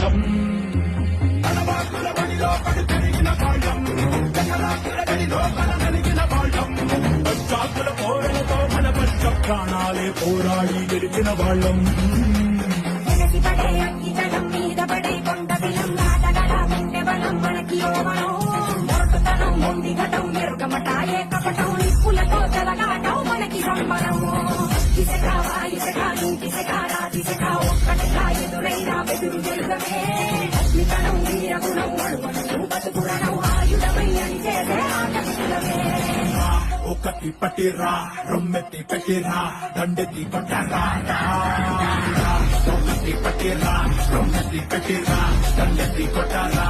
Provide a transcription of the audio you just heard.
యుద్ధం తలవాకుల బడిలో పడి పెరిగిన బాల్యం ఎకరాకుల గడిలో కలగలిగిన బాల్యం పశ్చాత్తుల పోరలతో మన పశ్చ ప్రాణాలే పోరాడి గెలిచిన వాళ్ళం వెనక్కి పడే అగ్గిజలం మీద పడే కొండ బిలం నాటగల గుండె బలం మనకి యోవనం మొరటుతనం మొండిగటం ఎరుకమట ఏకపటం నిప్పులతో జలగాటం మనకి సంబరం ఇసక వాయిసక ఇంటిసక రాతిసక ఒక్కటిగా ఎదురైనా బెదురు జరుగవే అగ్నితనం వీరగుణం అడుగునం బతుకురణం ఆయుధమై అని చేసే ఆటవికులవే ఒకటి పట్టిరా రొమ్మెత్తి పెట్టిరా దండెత్తి కొట్టరా ఒకటి పట్టిరా రొమ్మెత్తి పెట్టిరా దండెత్తి కొట్టరా